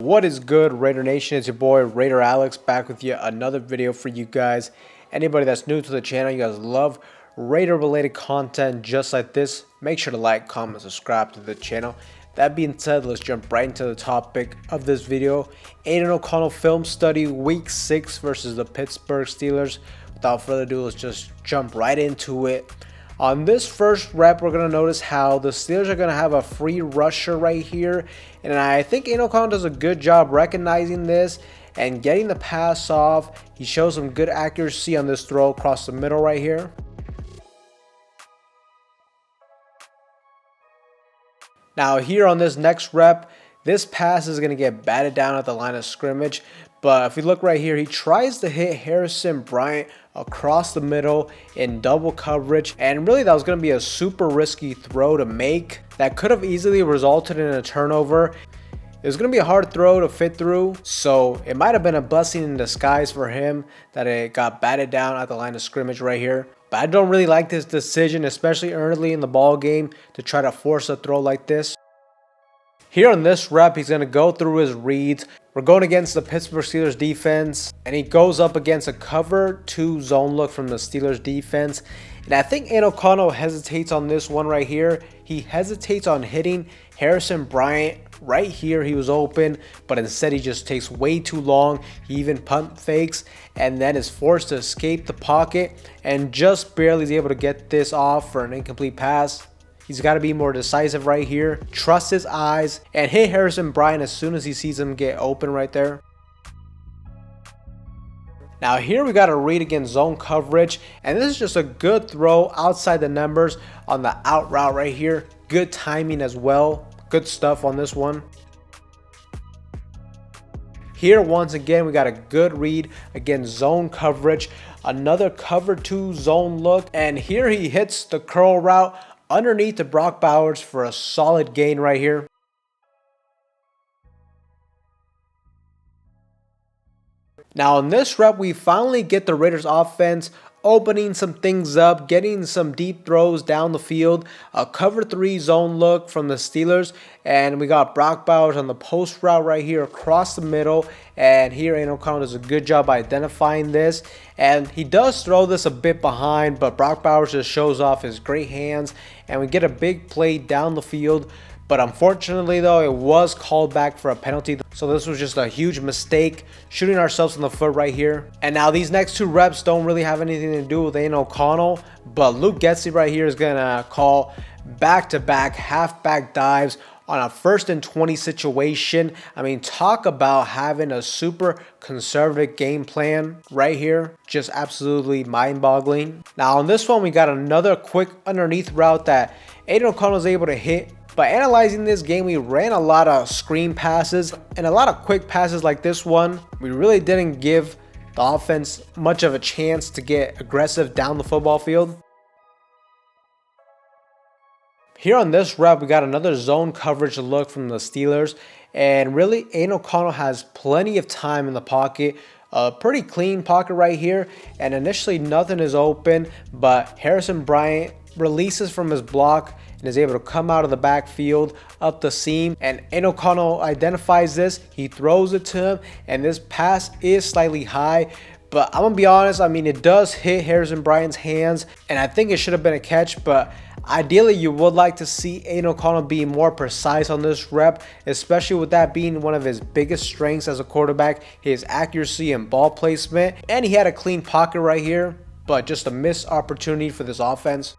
What is good, Raider Nation? It's your boy Raider Alex back with yet another video for you guys. Anybody that's new to the channel, you guys love Raider related content just like this, make sure to like, comment, subscribe to the channel. That being said, let's jump right into the topic of this video. Aiden O'Connell film study week 6 versus the Pittsburgh Steelers. Without further ado, let's just jump right into it. On this first rep, we're going to notice how the Steelers are going to have a free rusher right here. And I think Aiden O'Connell does a good job recognizing this and getting the pass off. He shows some good accuracy on this throw across the middle right here. Now here on this next rep, this pass is going to get batted down at the line of scrimmage. But if you look right here, he tries to hit Harrison Bryant across the middle in double coverage. And really that was going to be a super risky throw to make that could have easily resulted in a turnover. It was going to be a hard throw to fit through, so it might have been a blessing in disguise for him that it got batted down at the line of scrimmage right here. But I don't really like this decision, especially early in the ball game, to try to force a throw like this. Here on this rep, he's going to go through his reads. We're going against the Pittsburgh Steelers defense, and he goes up against a cover 2 zone look from the Steelers defense. And I think Aiden O'Connell hesitates on this one right here. He hesitates on hitting Harrison Bryant right here. He was open, but instead he just takes way too long. He even pump fakes and then is forced to escape the pocket and just barely is able to get this off for an incomplete pass. He's got to be more decisive right here, trust his eyes, and hit Harrison Bryant as soon as he sees him get open right there. Now here we got a read against zone coverage, and this is just a good throw outside the numbers on the out route right here. Good timing as well. Good stuff on this one. Here once again we got a good read against zone coverage. Another cover 2 zone look, and here he hits the curl route underneath to Brock Bowers for a solid gain right here. Now in this rep, we finally get the Raiders offense opening some things up, getting some deep throws down the field, a cover 3 zone look from the Steelers, and we got Brock Bowers on the post route right here across the middle. And here Aiden O'Connell does a good job identifying this, and he does throw this a bit behind, but Brock Bowers just shows off his great hands, and we get a big play down the field. But unfortunately though, it was called back for a penalty. So this was just a huge mistake, shooting ourselves in the foot right here. And now these next 2 reps don't really have anything to do with Aiden O'Connell, but Luke Getsy right here is gonna call back-to-back halfback dives on a 1st and 20 situation. I mean, talk about having a super conservative game plan right here. Just absolutely mind-boggling. Now on this one, we got another quick underneath route that Aiden O'Connell was able to hit. By analyzing this game, we ran a lot of screen passes and a lot of quick passes like this one. We really didn't give the offense much of a chance to get aggressive down the football field. Here on this rep, we got another zone coverage look from the Steelers. And really, Aiden O'Connell has plenty of time in the pocket. A pretty clean pocket right here. And initially, nothing is open, but Harrison Bryant releases from his block and is able to come out of the backfield up the seam, and Aiden O'Connell identifies this. He throws it to him, and this pass is slightly high, but I'm gonna be honest, I mean, it does hit Harrison Bryant's hands, and I think it should have been a catch. But ideally you would like to see Aiden O'Connell be more precise on this rep, especially with that being one of his biggest strengths as a quarterback, his accuracy and ball placement. And he had a clean pocket right here, but just a missed opportunity for this offense.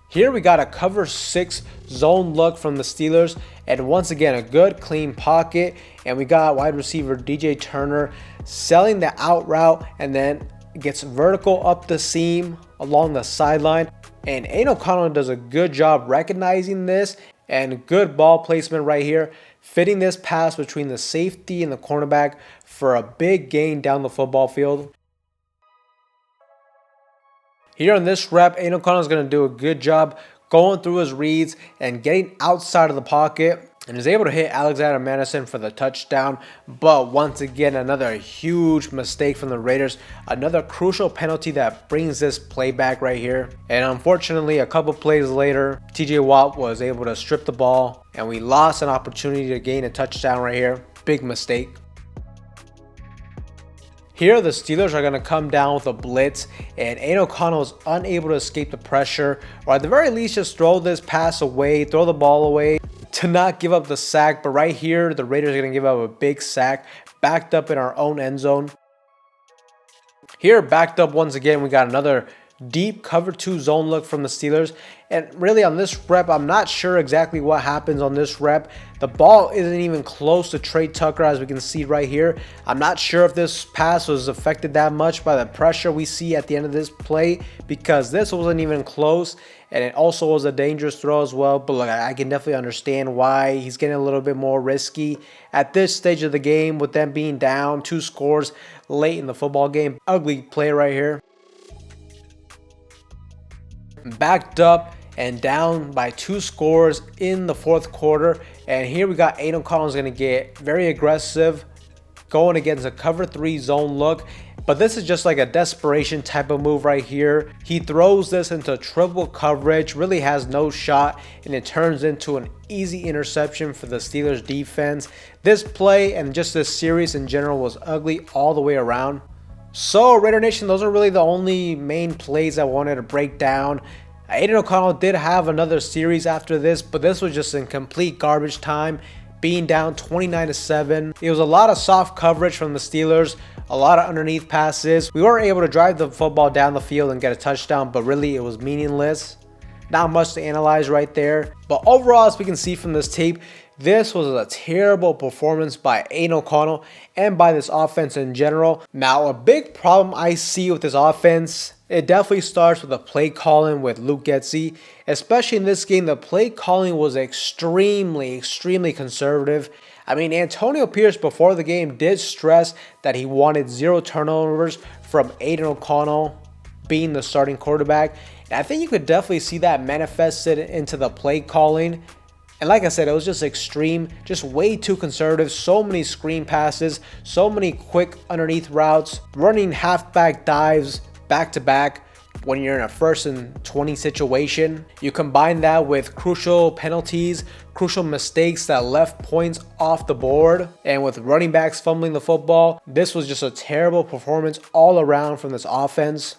Here we got a cover 6 zone look from the Steelers, and once again a good clean pocket, and we got wide receiver DJ Turner selling the out route and then gets vertical up the seam along the sideline, and Aiden O'Connell does a good job recognizing this and good ball placement right here, fitting this pass between the safety and the cornerback for a big gain down the football field. Here on this rep, Aiden O'Connell is going to do a good job going through his reads and getting outside of the pocket. and is able to hit Alexander Madison for the touchdown. But once again, another huge mistake from the Raiders. Another crucial penalty that brings this play back right here. And unfortunately, a couple plays later, TJ Watt was able to strip the ball, and we lost an opportunity to gain a touchdown right here. Big mistake. Here, the Steelers are going to come down with a blitz, and Aiden O'Connell is unable to escape the pressure, or at the very least just throw this pass away, throw the ball away to not give up the sack. But right here, the Raiders are going to give up a big sack, backed up in our own end zone. Here, backed up once again, we got another deep cover 2 zone look from the Steelers. And really on this rep, I'm not sure exactly what happens on this rep. The ball isn't even close to Trey Tucker, as we can see right here. I'm not sure if this pass was affected that much by the pressure we see at the end of this play, because this wasn't even close, and it also was a dangerous throw as well. But look, I can definitely understand why he's getting a little bit more risky at this stage of the game with them being down 2 scores late in the football game. Ugly play right here. Backed up and down by 2 scores in the 4th quarter, and here we got Aiden O'Connell is going to get very aggressive going against a cover 3 zone look, but this is just like a desperation type of move right here. He throws this into triple coverage, really has no shot, and it turns into an easy interception for the Steelers defense. This play and just this series in general was ugly all the way around. So Raider Nation, those are really the only main plays I wanted to break down. Aiden O'Connell did have another series after this, but this was just in complete garbage time, being down 29-7. It was a lot of soft coverage from the Steelers, a lot of underneath passes. We were able to drive the football down the field and get a touchdown, but really it was meaningless. Not much to analyze right there. But overall, as we can see from this tape, this was a terrible performance by Aiden O'Connell and by this offense in general. Now, a big problem I see with this offense, it definitely starts with the play calling with Luke Getsy. Especially in this game, the play calling was extremely conservative. I mean, Antonio Pierce before the game did stress that he wanted 0 turnovers from Aiden O'Connell being the starting quarterback. And I think you could definitely see that manifested into the play calling. And like I said, it was just extreme, just way too conservative. So many screen passes, so many quick underneath routes, running halfback dives back to back when you're in a 1st and 20 situation. You combine that with crucial penalties, crucial mistakes that left points off the board, and with running backs fumbling the football, this was just a terrible performance all around from this offense.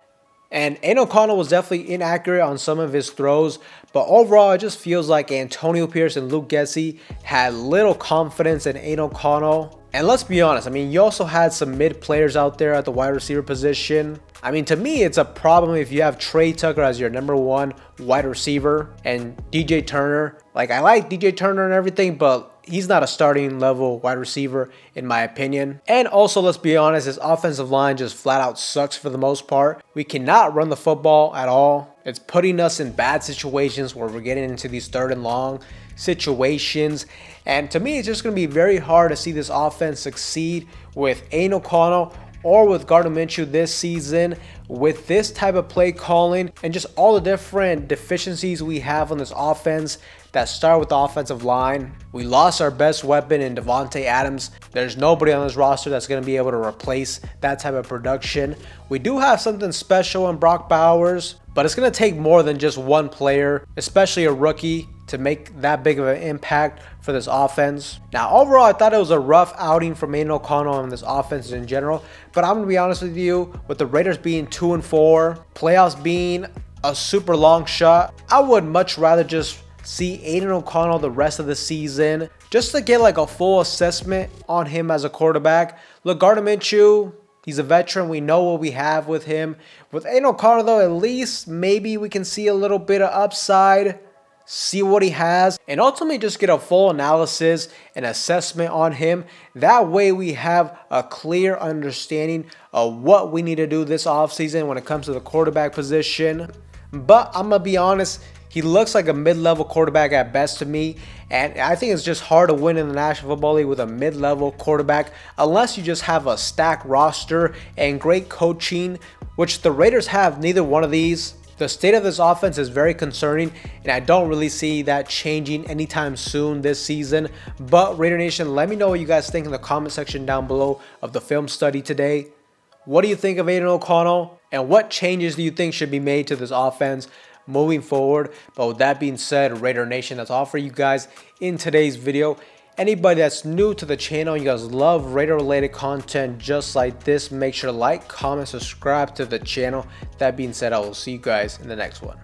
And Aiden O'Connell was definitely inaccurate on some of his throws, but overall it just feels like Antonio Pierce and Luke Getsy had little confidence in Aiden O'Connell. And let's be honest, I mean, you also had some mid players out there at the wide receiver position. I mean, to me, it's a problem if you have Trey Tucker as your #1 wide receiver and DJ Turner. Like, I like DJ Turner and everything, but he's not a starting level wide receiver in my opinion. And also, let's be honest, his offensive line just flat out sucks for the most part. We cannot run the football at all. It's putting us in bad situations where we're getting into these 3rd and long situations. And to me, it's just going to be very hard to see this offense succeed with Aiden O'Connell or with Gardner Minshew this season, with this type of play calling and just all the different deficiencies we have on this offense that start with the offensive line. We lost our best weapon in Devontae Adams. There's nobody on this roster that's going to be able to replace that type of production. We do have something special in Brock Bowers, but it's going to take more than just one player, especially a rookie, to make that big of an impact for this offense. Now, overall, I thought it was a rough outing from Aiden O'Connell and this offense in general, but I'm going to be honest with you, with the Raiders being 2-4, playoffs being a super long shot, I would much rather just see Aiden O'Connell the rest of the season just to get like a full assessment on him as a quarterback. Look, Gardner Minshew, he's a veteran. We know what we have with him. With Aiden O'Connell, though, at least maybe we can see a little bit of upside, see what he has, and ultimately just get a full analysis and assessment on him. That way we have a clear understanding of what we need to do this offseason when it comes to the quarterback position. But I'm going to be honest, he looks like a mid-level quarterback at best to me, and I think it's just hard to win in the National Football League with a mid-level quarterback unless you just have a stacked roster and great coaching, which the Raiders have neither one of these. The state of this offense is very concerning, and I don't really see that changing anytime soon this season. But Raider Nation, let me know what you guys think in the comment section down below of the film study today. What do you think of Aiden O'Connell, and what changes do you think should be made to this offense moving forward? But with that being said, Raider Nation, that's all for you guys in today's video. Anybody that's new to the channel, you guys love Raider related content just like this, make sure to like, comment, subscribe to the channel. That being said, I will see you guys in the next one.